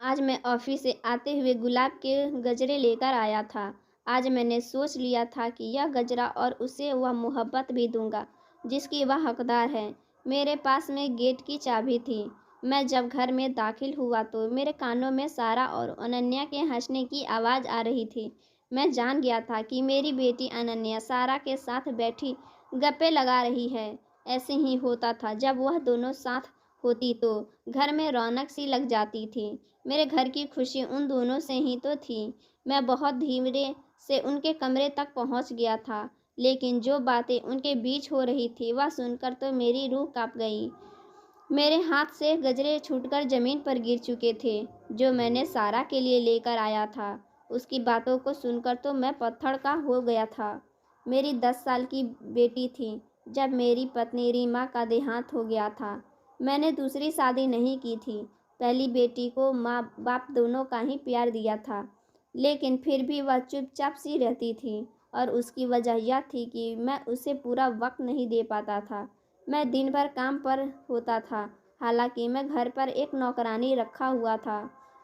आज मैं ऑफिस से आते हुए गुलाब के गजरे लेकर आया था। आज मैंने सोच लिया था कि यह गजरा और उसे वह मोहब्बत भी दूंगा जिसकी वह हकदार है। मेरे पास में गेट की चाबी थी। मैं जब घर में दाखिल हुआ तो मेरे कानों में सारा और अनन्या के हंसने की आवाज़ आ रही थी। मैं जान गया था कि मेरी बेटी अनन्या सारा के साथ बैठी गप्पे लगा रही है। ऐसे ही होता था, जब वह दोनों साथ होती तो घर में रौनक सी लग जाती थी। मेरे घर की खुशी उन दोनों से ही तो थी। मैं बहुत धीरे से उनके कमरे तक पहुंच गया था, लेकिन जो बातें उनके बीच हो रही थी वह सुनकर तो मेरी रूह कांप गई। मेरे हाथ से गजरे छूटकर जमीन पर गिर चुके थे, जो मैंने सारा के लिए लेकर आया था। उसकी बातों को सुनकर तो मैं पत्थर का हो गया था। मेरी 10 साल की बेटी थी जब मेरी पत्नी रीमा का देहांत हो गया था। मैंने दूसरी शादी नहीं की थी। पहली बेटी को माँ बाप दोनों का ही प्यार दिया था, लेकिन फिर भी वह चुपचाप सी रहती थी। और उसकी वजह यह थी कि मैं उसे पूरा वक्त नहीं दे पाता था। मैं दिन भर काम पर होता था। हालांकि मैं घर पर एक नौकरानी रखा हुआ था,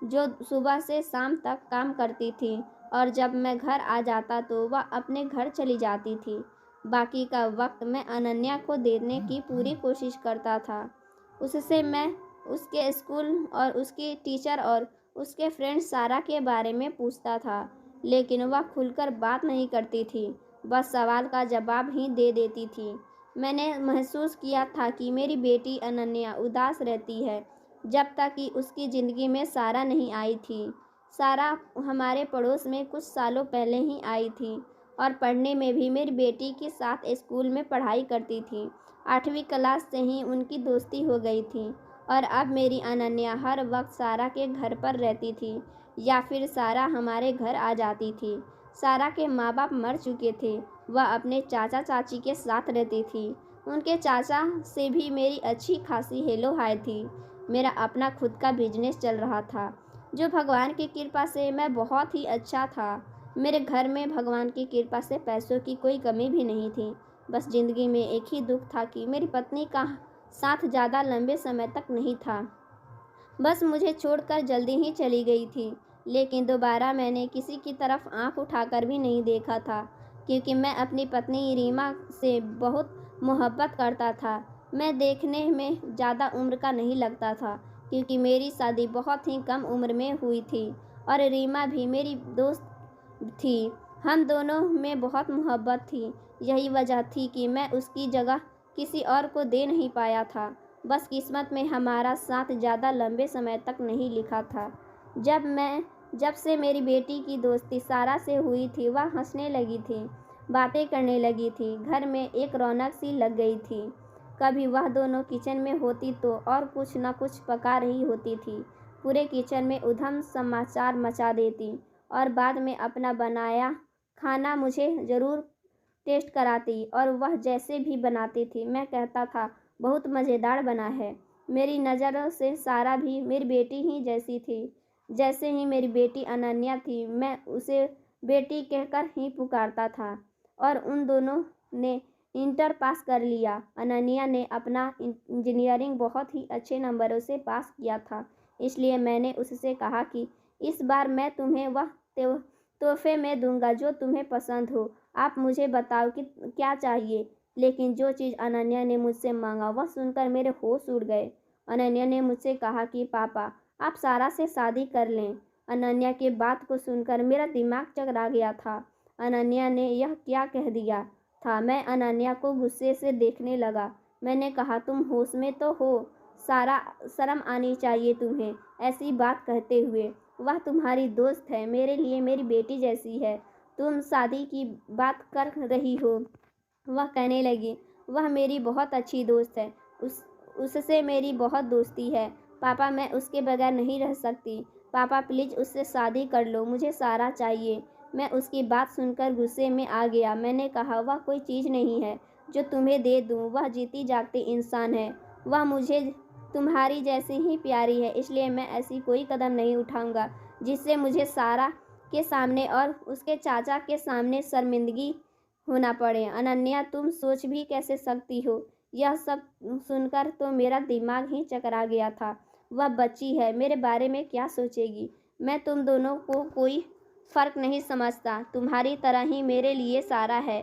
जो सुबह से शाम तक काम करती थी, और जब मैं घर आ जाता तो वह अपने घर चली जाती थी। बाकी का वक्त मैं अनन्या को देने की पूरी कोशिश करता था। उससे मैं उसके स्कूल और उसकी टीचर और उसके फ्रेंड सारा के बारे में पूछता था, लेकिन वह खुलकर बात नहीं करती थी, बस सवाल का जवाब ही दे देती थी। मैंने महसूस किया था कि मेरी बेटी अनन्या उदास रहती है जब तक कि उसकी ज़िंदगी में सारा नहीं आई थी। सारा हमारे पड़ोस में कुछ सालों पहले ही आई थी और पढ़ने में भी मेरी बेटी के साथ स्कूल में पढ़ाई करती थी। 8वीं क्लास से ही उनकी दोस्ती हो गई थी, और अब मेरी अनन्या हर वक्त सारा के घर पर रहती थी या फिर सारा हमारे घर आ जाती थी। सारा के माँ बाप मर चुके थे। वह अपने चाचा चाची के साथ रहती थी। उनके चाचा से भी मेरी अच्छी खासी हेलो हाय थी। मेरा अपना खुद का बिजनेस चल रहा था, जो भगवान की कृपा से मैं बहुत ही अच्छा था। मेरे घर में भगवान की कृपा से पैसों की कोई कमी भी नहीं थी। बस ज़िंदगी में एक ही दुख था कि मेरी पत्नी का साथ ज़्यादा लंबे समय तक नहीं था। बस मुझे छोड़कर जल्दी ही चली गई थी। लेकिन दोबारा मैंने किसी की तरफ आंख उठाकर भी नहीं देखा था, क्योंकि मैं अपनी पत्नी रीमा से बहुत मोहब्बत करता था। मैं देखने में ज़्यादा उम्र का नहीं लगता था, क्योंकि मेरी शादी बहुत ही कम उम्र में हुई थी, और रीमा भी मेरी दोस्त थी। हम दोनों में बहुत मोहब्बत थी। यही वजह थी कि मैं उसकी जगह किसी और को दे नहीं पाया था। बस किस्मत में हमारा साथ ज़्यादा लंबे समय तक नहीं लिखा था। जब से मेरी बेटी की दोस्ती सारा से हुई थी, वह हंसने लगी थी, बातें करने लगी थी, घर में एक रौनक सी लग गई थी। कभी वह दोनों किचन में होती तो और कुछ न कुछ पका रही होती थी। पूरे किचन में उधम समाचार मचा देती, और बाद में अपना बनाया खाना मुझे ज़रूर टेस्ट कराती, और वह जैसे भी बनाती थी मैं कहता था बहुत मज़ेदार बना है। मेरी नज़रों से सारा भी मेरी बेटी ही जैसी थी। जैसे ही मेरी बेटी अनन्या थी, मैं उसे बेटी कहकर ही पुकारता था। और उन दोनों ने इंटर पास कर लिया। अनन्या ने अपना इंजीनियरिंग बहुत ही अच्छे नंबरों से पास किया था। इसलिए मैंने उससे कहा कि इस बार मैं तुम्हें वह तोहफे में दूंगा जो तुम्हें पसंद हो। आप मुझे बताओ कि क्या चाहिए। लेकिन जो चीज़ अनन्या ने मुझसे मांगा वह सुनकर मेरे होश उड़ गए। अनन्या ने मुझसे कहा कि पापा, आप सारा से शादी कर लें। अनन्या की बात को सुनकर मेरा दिमाग चकरा गया था। अनन्या ने यह क्या कह दिया था। मैं अनन्या को गुस्से से देखने लगा। मैंने कहा, तुम होश में तो हो सारा, शर्म आनी चाहिए तुम्हें ऐसी बात कहते हुए। वह तुम्हारी दोस्त है, मेरे लिए मेरी बेटी जैसी है। तुम शादी की बात कर रही हो। वह कहने लगी, वह मेरी बहुत अच्छी दोस्त है, उससे मेरी बहुत दोस्ती है। पापा, मैं उसके बगैर नहीं रह सकती। पापा प्लीज़ उससे शादी कर लो, मुझे सारा चाहिए। मैं उसकी बात सुनकर गुस्से में आ गया। मैंने कहा, वह कोई चीज़ नहीं है जो तुम्हें दे दूँ। वह जीती जागती इंसान है। वह मुझे तुम्हारी जैसी ही प्यारी है। इसलिए मैं ऐसी कोई कदम नहीं उठाऊंगा जिससे मुझे सारा के सामने और उसके चाचा के सामने शर्मिंदगी होना पड़े। अनन्या, तुम सोच भी कैसे सकती हो। यह सब सुनकर तो मेरा दिमाग ही चकरा गया था। वह बच्ची है, मेरे बारे में क्या सोचेगी। मैं तुम दोनों को कोई फ़र्क नहीं समझता, तुम्हारी तरह ही मेरे लिए सारा है।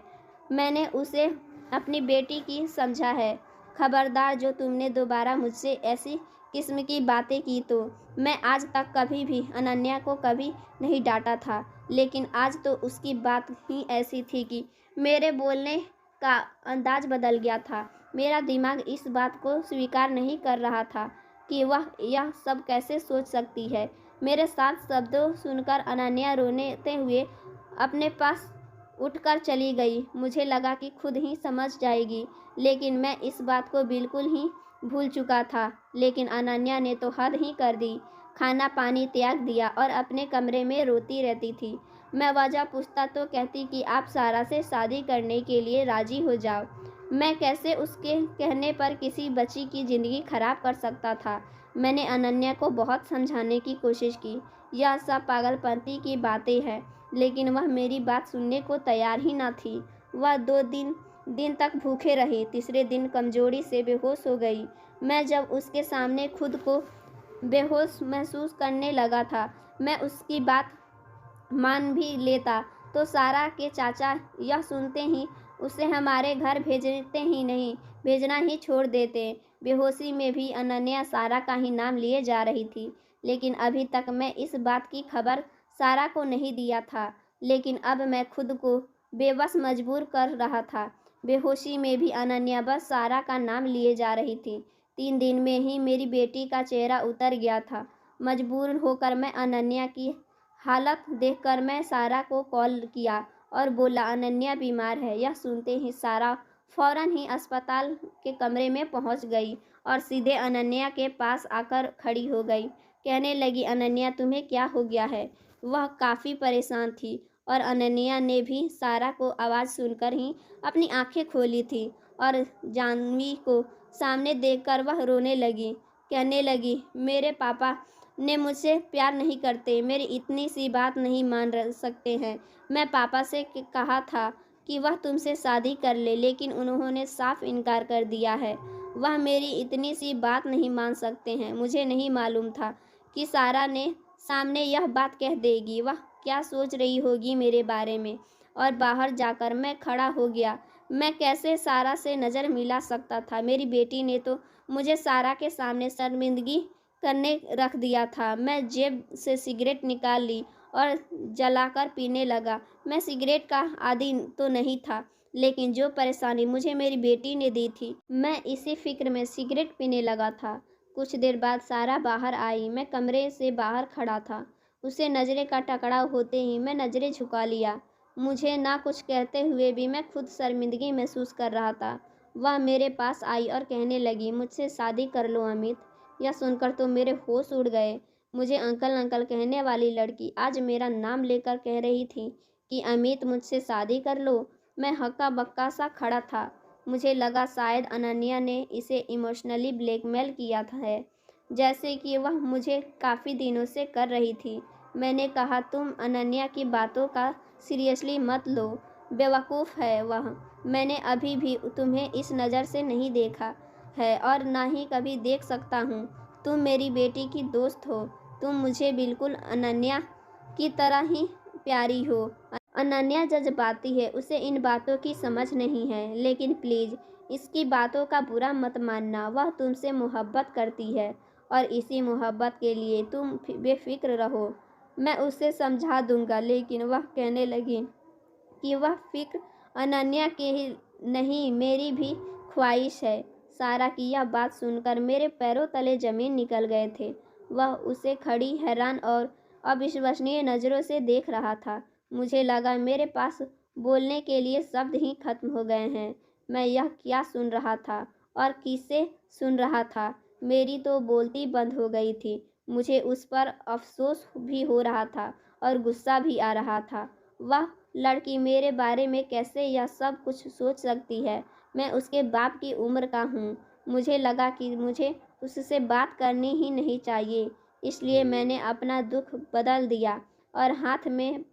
मैंने उसे अपनी बेटी की समझा है। खबरदार जो तुमने दोबारा मुझसे ऐसी किस्म की बातें की तो। मैं आज तक कभी भी अनन्या को कभी नहीं डांटा था, लेकिन आज तो उसकी बात ही ऐसी थी कि मेरे बोलने का अंदाज बदल गया था। मेरा दिमाग इस बात को स्वीकार नहीं कर रहा था कि वह यह सब कैसे सोच सकती है। मेरे साथ शब्दों सुनकर अनन्या रोते हुए अपने पास उठकर चली गई। मुझे लगा कि खुद ही समझ जाएगी, लेकिन मैं इस बात को बिल्कुल ही भूल चुका था। लेकिन अनन्या ने तो हद ही कर दी, खाना पानी त्याग दिया और अपने कमरे में रोती रहती थी। मैं वजह पूछता तो कहती कि आप सारा से शादी करने के लिए राजी हो जाओ। मैं कैसे उसके कहने पर किसी बच्ची की ज़िंदगी खराब कर सकता था। मैंने अनन्या को बहुत समझाने की कोशिश की, यह सब पागलपंती की बातें हैं, लेकिन वह मेरी बात सुनने को तैयार ही न थी। वह 2 दिन तक भूखे रही, तीसरे दिन कमजोरी से बेहोश हो गई। मैं जब उसके सामने खुद को बेहोश महसूस करने लगा था, मैं उसकी बात मान भी लेता तो सारा के चाचा यह सुनते ही उसे हमारे घर भेजना ही छोड़ देते। बेहोशी में भी अनन्या सारा का ही नाम लिए जा रही थी, लेकिन अभी तक मैं इस बात की खबर सारा को नहीं दिया था। लेकिन अब मैं खुद को बेबस मजबूर कर रहा था। बेहोशी में भी अनन्या बस सारा का नाम लिए जा रही थी। 3 दिन में ही मेरी बेटी का चेहरा उतर गया था। मजबूर होकर मैं अनन्या की हालत देखकर मैं सारा को कॉल किया और बोला अनन्या बीमार है। यह सुनते ही सारा फौरन ही अस्पताल के कमरे में पहुंच गई और सीधे अनन्या के पास आकर खड़ी हो गई। कहने लगी, अनन्या तुम्हें क्या हो गया है। वह काफ़ी परेशान थी और अनन्या ने भी सारा को आवाज़ सुनकर ही अपनी आंखें खोली थी और जानवी को सामने देखकर वह रोने लगी। कहने लगी, मेरे पापा ने मुझसे प्यार नहीं करते, मेरी इतनी सी बात नहीं मान सकते हैं। मैं पापा से कहा था कि वह तुमसे शादी कर ले, लेकिन उन्होंने साफ इनकार कर दिया है। वह मेरी इतनी सी बात नहीं मान सकते हैं। मुझे नहीं मालूम था कि सारा ने सामने यह बात कह देगी। वह क्या सोच रही होगी मेरे बारे में। और बाहर जाकर मैं खड़ा हो गया। मैं कैसे सारा से नज़र मिला सकता था। मेरी बेटी ने तो मुझे सारा के सामने शर्मिंदगी करने रख दिया था। मैं जेब से सिगरेट निकाल ली और जलाकर पीने लगा। मैं सिगरेट का आदी तो नहीं था, लेकिन जो परेशानी मुझे मेरी बेटी ने दी थी, मैं इसी फिक्र में सिगरेट पीने लगा था। कुछ देर बाद सारा बाहर आई। मैं कमरे से बाहर खड़ा था। उसे नज़रें का टकराव होते ही मैं नज़रें झुका लिया। मुझे ना कुछ कहते हुए भी मैं खुद शर्मिंदगी महसूस कर रहा था। वह मेरे पास आई और कहने लगी, मुझसे शादी कर लो अमित। यह सुनकर तो मेरे होश उड़ गए। मुझे अंकल अंकल कहने वाली लड़की आज मेरा नाम लेकर कह रही थी कि अमित मुझसे शादी कर लो। मैं हक्का बक्का सा खड़ा था। मुझे लगा शायद अनन्या ने इसे इमोशनली ब्लैकमेल किया है, जैसे कि वह मुझे काफ़ी दिनों से कर रही थी। मैंने कहा, तुम अनन्या की बातों का सीरियसली मत लो, बेवकूफ़ है वह। मैंने अभी भी तुम्हें इस नज़र से नहीं देखा है और ना ही कभी देख सकता हूँ। तुम मेरी बेटी की दोस्त हो। तुम मुझे बिल्कुल अनन्या की तरह ही प्यारी हो। अनन्या जज्बाती है, उसे इन बातों की समझ नहीं है, लेकिन प्लीज़ इसकी बातों का बुरा मत मानना। वह तुमसे मोहब्बत करती है और इसी मोहब्बत के लिए तुम बेफिक्र रहो। मैं उसे समझा दूंगा। लेकिन वह कहने लगी कि वह फिक्र अनन्या की ही नहीं, मेरी भी ख्वाहिश है। सारा की यह बात सुनकर मेरे पैरों तले ज़मीन निकल गए थे। वह उसे खड़ी हैरान और अविश्वसनीय नज़रों से देख रहा था। मुझे लगा मेरे पास बोलने के लिए शब्द ही खत्म हो गए हैं। मैं यह क्या सुन रहा था और किससे सुन रहा था। मेरी तो बोलती बंद हो गई थी। मुझे उस पर अफसोस भी हो रहा था और गुस्सा भी आ रहा था। वह लड़की मेरे बारे में कैसे यह सब कुछ सोच सकती है। मैं उसके बाप की उम्र का हूँ। मुझे लगा कि मुझे उससे बात करनी ही नहीं चाहिए, इसलिए मैंने अपना दुख बदल दिया और हाथ में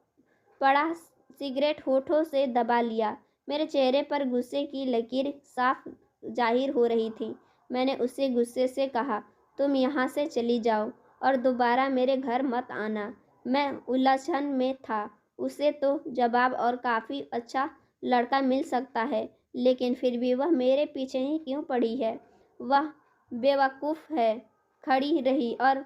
पड़ा सिगरेट होठों से दबा लिया। मेरे चेहरे पर गुस्से की लकीर साफ जाहिर हो रही थी। मैंने उससे गुस्से से कहा, तुम यहाँ से चली जाओ और दोबारा मेरे घर मत आना। मैं उलझन में था। उसे तो जवाब और काफ़ी अच्छा लड़का मिल सकता है, लेकिन फिर भी वह मेरे पीछे ही क्यों पड़ी है? वह बेवकूफ़ है। खड़ी रही और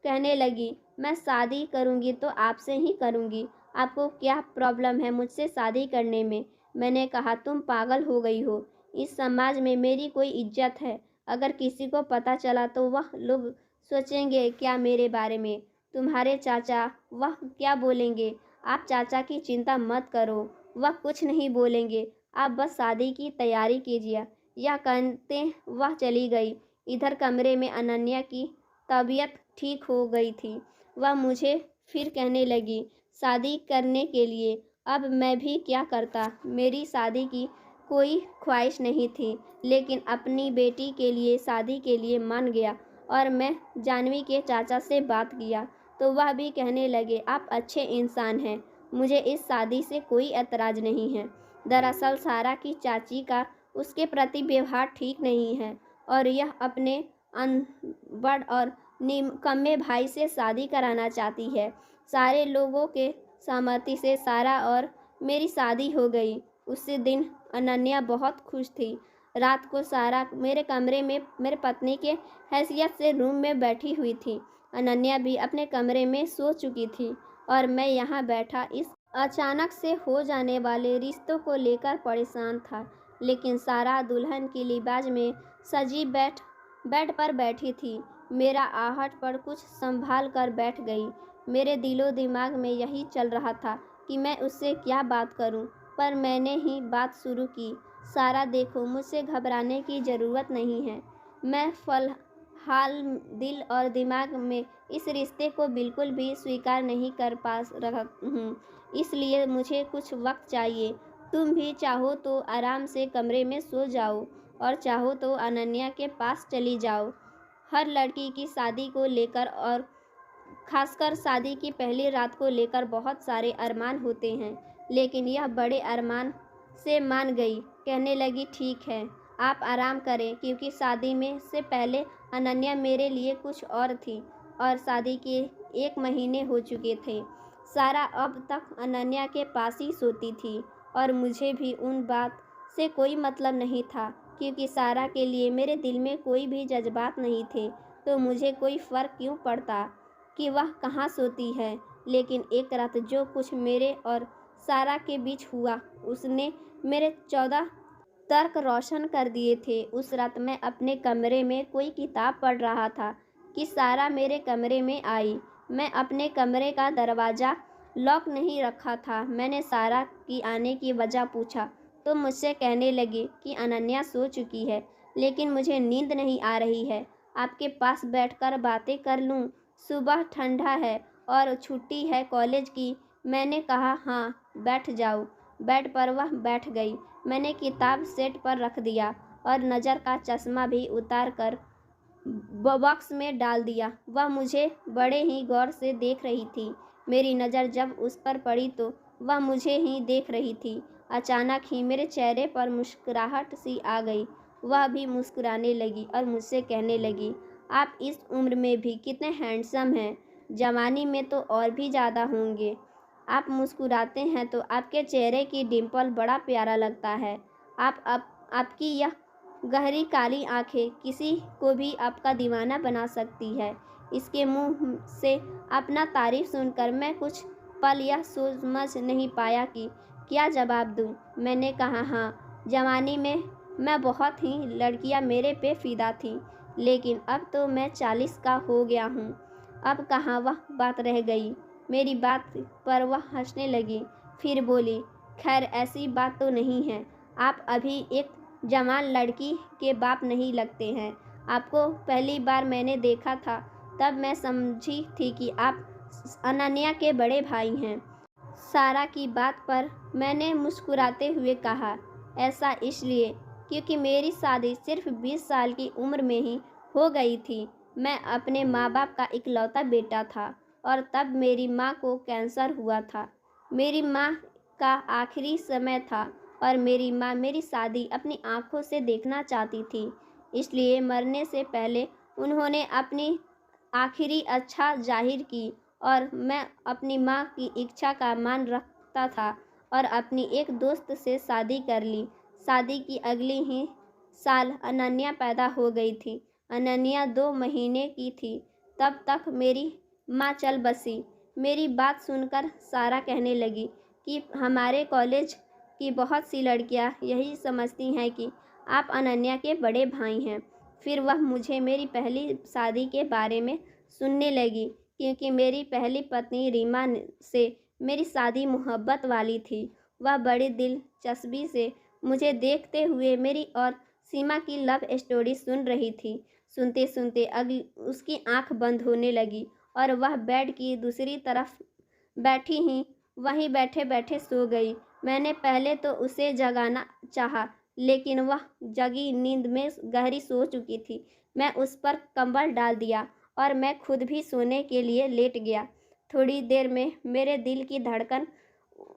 कहने लगी, मैं शादी करूँगी तो आपसे ही करूँगी। आपको क्या प्रॉब्लम है मुझसे शादी करने में? मैंने कहा, तुम पागल हो गई हो। इस समाज में मेरी कोई इज्जत है? अगर किसी को पता चला तो वह लोग सोचेंगे क्या मेरे बारे में? तुम्हारे चाचा वह क्या बोलेंगे? आप चाचा की चिंता मत करो, वह कुछ नहीं बोलेंगे। आप बस शादी की तैयारी कीजिए। यह कहते वह चली गई। इधर कमरे में अनन्या की तबीयत ठीक हो गई थी। वह मुझे फिर कहने लगी, शादी करने के लिए। अब मैं भी क्या करता? मेरी शादी की कोई ख्वाहिश नहीं थी, लेकिन अपनी बेटी के लिए शादी के लिए मान गया। और मैं जानवी के चाचा से बात किया तो वह भी कहने लगे, आप अच्छे इंसान हैं, मुझे इस शादी से कोई ऐतराज़ नहीं है। दरअसल सारा की चाची का उसके प्रति व्यवहार ठीक नहीं है और यह अपने अनपढ़ और निकम्मे भाई से शादी कराना चाहती है। सारे लोगों के सहमति से सारा और मेरी शादी हो गई। उसी दिन अनन्या बहुत खुश थी। रात को सारा मेरे कमरे में मेरे पत्नी के हैसियत से रूम में बैठी हुई थी। अनन्या भी अपने कमरे में सो चुकी थी और मैं यहाँ बैठा इस अचानक से हो जाने वाले रिश्तों को लेकर परेशान था। लेकिन सारा दुल्हन की लिबाज में सजी बेड पर बैठी थी। मेरा आहट पर कुछ संभाल कर बैठ गई। मेरे दिलो दिमाग में यही चल रहा था कि मैं उससे क्या बात करूं, पर मैंने ही बात शुरू की। सारा देखो, मुझसे घबराने की ज़रूरत नहीं है। मैं फ़िलहाल दिल और दिमाग में इस रिश्ते को बिल्कुल भी स्वीकार नहीं कर पा रहा हूँ, इसलिए मुझे कुछ वक्त चाहिए। तुम भी चाहो तो आराम से कमरे में सो जाओ और चाहो तो अनन्या के पास चली जाओ। हर लड़की की शादी को लेकर और खासकर शादी की पहली रात को लेकर बहुत सारे अरमान होते हैं, लेकिन यह बड़े अरमान से मान गई। कहने लगी, ठीक है, आप आराम करें, क्योंकि शादी में से पहले अनन्या मेरे लिए कुछ और थी और शादी के 1 महीने हो चुके थे। सारा अब तक अनन्या के पास ही सोती थी और मुझे भी उन बात से कोई मतलब नहीं था, क्योंकि सारा के लिए मेरे दिल में कोई भी जज्बात नहीं थे, तो मुझे कोई फ़र्क क्यों पड़ता कि वह कहाँ सोती है। लेकिन एक रात जो कुछ मेरे और सारा के बीच हुआ, उसने मेरे 14 तर्क रोशन कर दिए थे। उस रात मैं अपने कमरे में कोई किताब पढ़ रहा था कि सारा मेरे कमरे में आई। मैं अपने कमरे का दरवाज़ा लॉक नहीं रखा था। मैंने सारा की आने की वजह पूछा तो मुझसे कहने लगी कि अनन्या सो चुकी है, लेकिन मुझे नींद नहीं आ रही है। आपके पास बैठकर बातें कर लूं? सुबह ठंडा है और छुट्टी है कॉलेज की। मैंने कहा, हाँ, बैठ जाओ। बेड पर वह बैठ गई। मैंने किताब सेट पर रख दिया और नज़र का चश्मा भी उतार कर बॉक्स में डाल दिया। वह मुझे बड़े ही गौर से देख रही थी। मेरी नज़र जब उस पर पड़ी तो वह मुझे ही देख रही थी। अचानक ही मेरे चेहरे पर मुस्कुराहट सी आ गई। वह भी मुस्कुराने लगी और मुझसे कहने लगी, आप इस उम्र में भी कितने हैंडसम हैं, जवानी में तो और भी ज़्यादा होंगे। आप मुस्कुराते हैं तो आपके चेहरे की डिम्पल बड़ा प्यारा लगता है। आपकी यह गहरी काली आंखें किसी को भी आपका दीवाना बना सकती है। इसके मुंह से अपना तारीफ सुनकर मैं कुछ पल यह समझ नहीं पाया कि क्या जवाब दूं। मैंने कहा, हाँ, जवानी में मैं बहुत ही लड़कियां मेरे पे फिदा थीं, लेकिन अब तो मैं 40 का हो गया हूँ। अब कहाँ वह बात रह गई। मेरी बात पर वह हंसने लगी, फिर बोली, खैर ऐसी बात तो नहीं है। आप अभी एक जवान लड़की के बाप नहीं लगते हैं। आपको पहली बार मैंने देखा था तब मैं समझी थी कि आप अनन्या के बड़े भाई हैं। सारा की बात पर मैंने मुस्कुराते हुए कहा, ऐसा इसलिए क्योंकि मेरी शादी सिर्फ 20 साल की उम्र में ही हो गई थी। मैं अपने माँ बाप का इकलौता बेटा था और तब मेरी माँ को कैंसर हुआ था। मेरी माँ का आखिरी समय था और मेरी माँ मेरी शादी अपनी आँखों से देखना चाहती थी, इसलिए मरने से पहले उन्होंने अपनी आखिरी अच्छा जाहिर की और मैं अपनी माँ की इच्छा का मान रखता था और अपनी एक दोस्त से शादी कर ली। शादी की अगले ही साल अनन्या पैदा हो गई थी। अनन्या 2 महीने की थी तब तक मेरी माँ चल बसी। मेरी बात सुनकर सारा कहने लगी कि हमारे कॉलेज की बहुत सी लड़कियां यही समझती हैं कि आप अनन्या के बड़े भाई हैं। फिर वह मुझे मेरी पहली शादी के बारे में सुनने लगी क्योंकि मेरी पहली पत्नी रीमा से मेरी शादी मोहब्बत वाली थी। वह बड़ी दिलचस्पी से मुझे देखते हुए मेरी और सीमा की लव स्टोरी सुन रही थी। सुनते सुनते अगली उसकी आंख बंद होने लगी और वह बेड की दूसरी तरफ बैठी ही वहीं बैठे बैठे सो गई। मैंने पहले तो उसे जगाना चाहा लेकिन वह जगी नींद में गहरी सो चुकी थी। मैं उस पर कंबल डाल दिया और मैं खुद भी सोने के लिए लेट गया। थोड़ी देर में मेरे दिल की धड़कन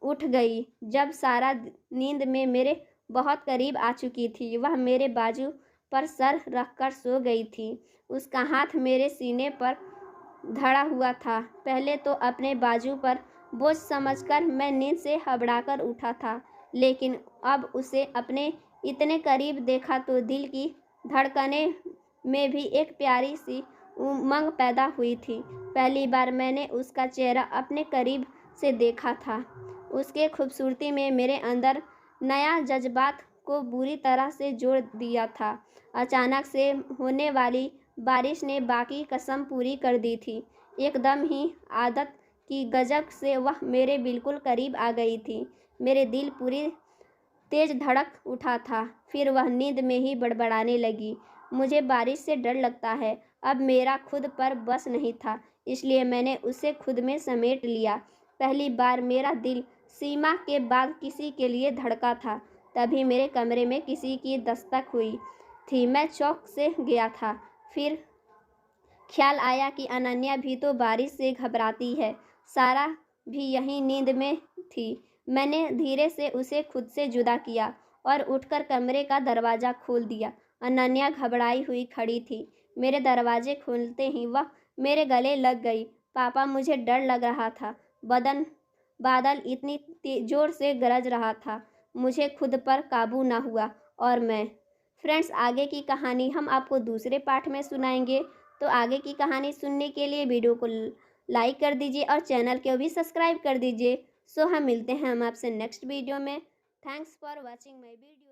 उठ गई जब सारा नींद में मेरे बहुत करीब आ चुकी थी। वह मेरे बाजू पर सर रखकर सो गई थी। उसका हाथ मेरे सीने पर धड़ा हुआ था। पहले तो अपने बाजू पर बोझ समझकर मैं नींद से हबड़ाकर उठा था, लेकिन अब उसे अपने इतने करीब देखा तो दिल की धड़कने में भी एक प्यारी सी उमंग पैदा हुई थी। पहली बार मैंने उसका चेहरा अपने करीब से देखा था। उसके खूबसूरती में मेरे अंदर नया जज्बात को बुरी तरह से जोड़ दिया था। अचानक से होने वाली बारिश ने बाकी कसम पूरी कर दी थी। एकदम ही आदत की गजब से वह मेरे बिल्कुल करीब आ गई थी। मेरे दिल पूरी तेज धड़क उठा था। फिर वह नींद में ही बड़बड़ाने लगी, मुझे बारिश से डर लगता है। अब मेरा खुद पर बस नहीं था, इसलिए मैंने उसे खुद में समेट लिया। पहली बार मेरा दिल सीमा के बाद किसी के लिए धड़का था। तभी मेरे कमरे में किसी की दस्तक हुई थी। मैं चौंक से गया था। फिर ख्याल आया कि अनन्या भी तो बारिश से घबराती है। सारा भी यहीं नींद में थी। मैंने धीरे से उसे खुद से जुदा किया और उठकर कमरे का दरवाज़ा खोल दिया। अनन्या घबराई हुई खड़ी थी। मेरे दरवाजे खोलते ही वह मेरे गले लग गई। पापा, मुझे डर लग रहा था। बादल इतनी जोर से गरज रहा था, मुझे खुद पर काबू ना हुआ और मैं। फ्रेंड्स, आगे की कहानी हम आपको दूसरे पार्ट में सुनाएंगे। तो आगे की कहानी सुनने के लिए वीडियो को लाइक कर दीजिए और चैनल को भी सब्सक्राइब कर दीजिए। सो हम मिलते हैं हम आपसे नेक्स्ट वीडियो में। Thanks for watching my video.